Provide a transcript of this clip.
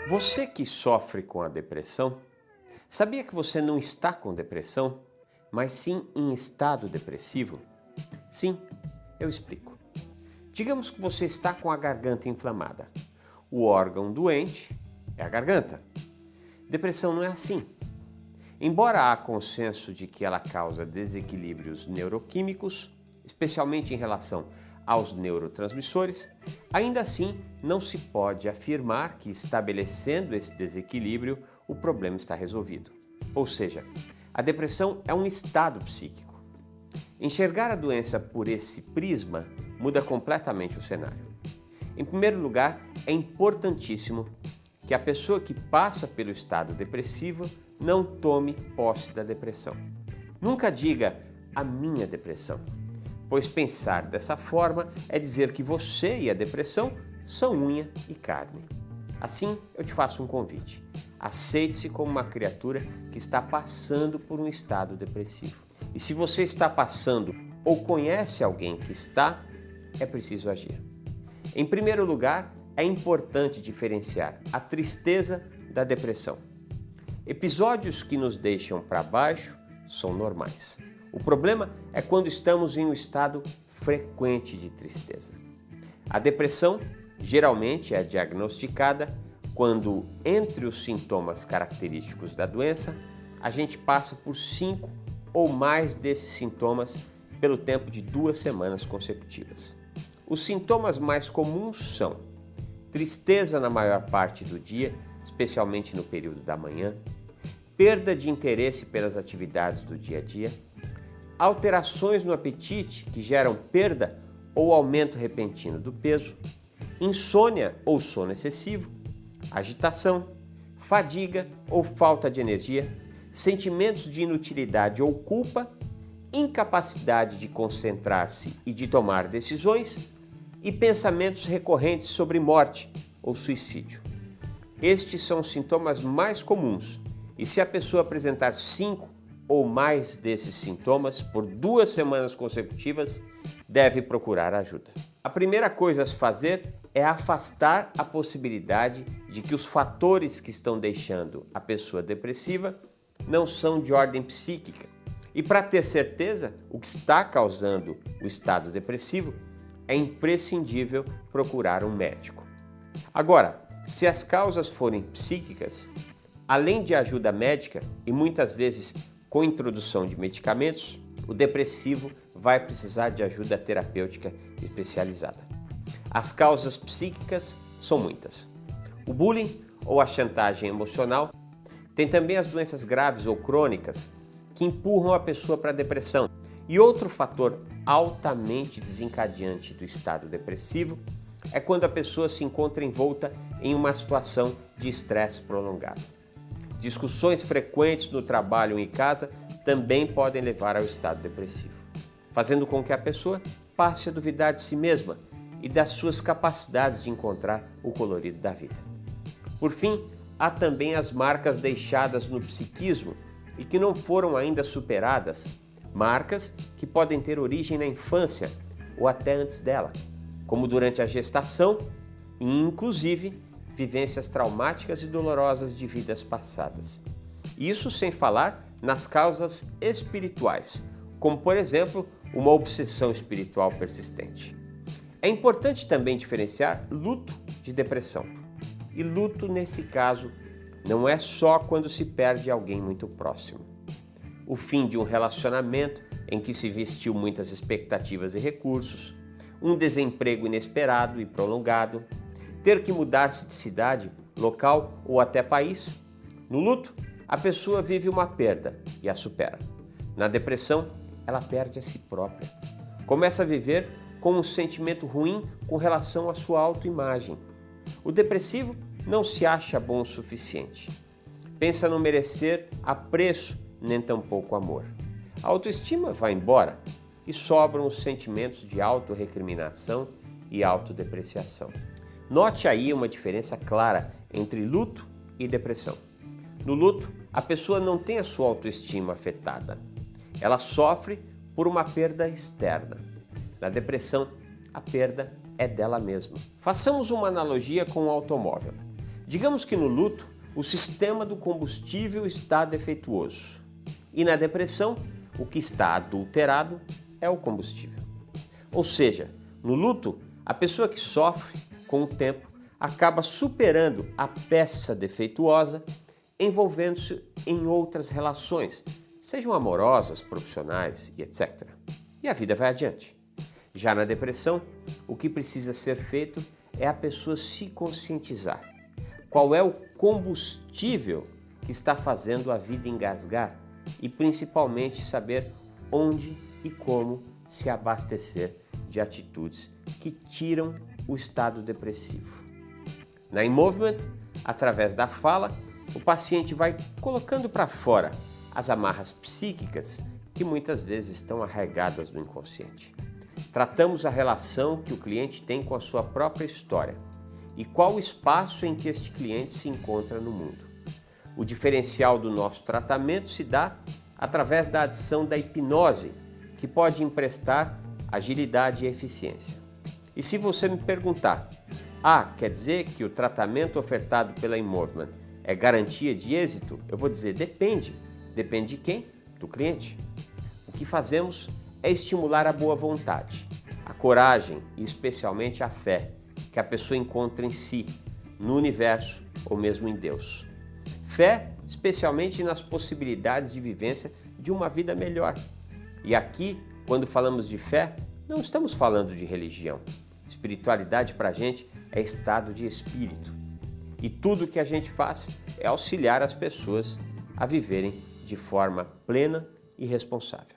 Você que sofre com a depressão, sabia que você não está com depressão, mas sim em estado depressivo? Sim, eu explico. Digamos que você está com a garganta inflamada. O órgão doente é a garganta. Depressão não é assim. Embora há consenso de que ela causa desequilíbrios neuroquímicos, especialmente em relação aos neurotransmissores, ainda assim não se pode afirmar que, estabelecendo esse desequilíbrio, o problema está resolvido. Ou seja, a depressão é um estado psíquico. Enxergar a doença por esse prisma muda completamente o cenário. Em primeiro lugar, é importantíssimo que a pessoa que passa pelo estado depressivo não tome posse da depressão. Nunca diga a minha depressão, pois pensar dessa forma é dizer que você e a depressão são unha e carne. Assim, eu te faço um convite. Aceite-se como uma criatura que está passando por um estado depressivo. E se você está passando ou conhece alguém que está, é preciso agir. Em primeiro lugar, é importante diferenciar a tristeza da depressão. Episódios que nos deixam para baixo são normais. O problema é quando estamos em um estado frequente de tristeza. A depressão geralmente é diagnosticada quando, entre os sintomas característicos da doença, a gente passa por 5 ou mais desses sintomas pelo tempo de 2 semanas consecutivas. Os sintomas mais comuns são tristeza na maior parte do dia, especialmente no período da manhã, perda de interesse pelas atividades do dia a dia, alterações no apetite que geram perda ou aumento repentino do peso, insônia ou sono excessivo, agitação, fadiga ou falta de energia, sentimentos de inutilidade ou culpa, incapacidade de concentrar-se e de tomar decisões e pensamentos recorrentes sobre morte ou suicídio. Estes são os sintomas mais comuns e se a pessoa apresentar 5 ou mais desses sintomas por 2 semanas consecutivas, deve procurar ajuda. A primeira coisa a se fazer é afastar a possibilidade de que os fatores que estão deixando a pessoa depressiva não são de ordem psíquica. E para ter certeza o que está causando o estado depressivo, é imprescindível procurar um médico. Agora, se as causas forem psíquicas, além de ajuda médica e muitas vezes com introdução de medicamentos, o depressivo vai precisar de ajuda terapêutica especializada. As causas psíquicas são muitas. O bullying ou a chantagem emocional, tem também as doenças graves ou crônicas que empurram a pessoa para a depressão. E outro fator altamente desencadeante do estado depressivo é quando a pessoa se encontra envolta em uma situação de estresse prolongado. Discussões frequentes no trabalho ou em casa também podem levar ao estado depressivo, fazendo com que a pessoa passe a duvidar de si mesma e das suas capacidades de encontrar o colorido da vida. Por fim, há também as marcas deixadas no psiquismo e que não foram ainda superadas, marcas que podem ter origem na infância ou até antes dela, como durante a gestação e, inclusive, vivências traumáticas e dolorosas de vidas passadas. Isso sem falar nas causas espirituais, como, por exemplo, uma obsessão espiritual persistente. É importante também diferenciar luto de depressão. E luto, nesse caso, não é só quando se perde alguém muito próximo. O fim de um relacionamento em que se investiu muitas expectativas e recursos, um desemprego inesperado e prolongado, ter que mudar-se de cidade, local ou até país. No luto, a pessoa vive uma perda e a supera. Na depressão, ela perde a si própria. Começa a viver com um sentimento ruim com relação à sua autoimagem. O depressivo não se acha bom o suficiente. Pensa não merecer apreço nem tampouco amor. A autoestima vai embora e sobram os sentimentos de autorrecriminação e autodepreciação. Note aí uma diferença clara entre luto e depressão. No luto, a pessoa não tem a sua autoestima afetada. Ela sofre por uma perda externa. Na depressão, a perda é dela mesma. Façamos uma analogia com um automóvel. Digamos que no luto, o sistema do combustível está defeituoso. E na depressão, o que está adulterado é o combustível. Ou seja, no luto, a pessoa que sofre, com o tempo, acaba superando a peça defeituosa, envolvendo-se em outras relações, sejam amorosas, profissionais e etc. E a vida vai adiante. Já na depressão, o que precisa ser feito é a pessoa se conscientizar. Qual é o combustível que está fazendo a vida engasgar e principalmente saber onde e como se abastecer de atitudes que tiram o estado depressivo. Na InMovement, através da fala, o paciente vai colocando para fora as amarras psíquicas que muitas vezes estão arraigadas no inconsciente. Tratamos a relação que o cliente tem com a sua própria história e qual o espaço em que este cliente se encontra no mundo. O diferencial do nosso tratamento se dá através da adição da hipnose, que pode emprestar agilidade e eficiência. E se você me perguntar, quer dizer que o tratamento ofertado pela InMovement é garantia de êxito? Eu vou dizer, depende. Depende de quem? Do cliente. O que fazemos é estimular a boa vontade, a coragem e especialmente a fé que a pessoa encontra em si, no universo ou mesmo em Deus. Fé, especialmente nas possibilidades de vivência de uma vida melhor. E aqui, quando falamos de fé, não estamos falando de religião. Espiritualidade para a gente é estado de espírito. E tudo que a gente faz é auxiliar as pessoas a viverem de forma plena e responsável.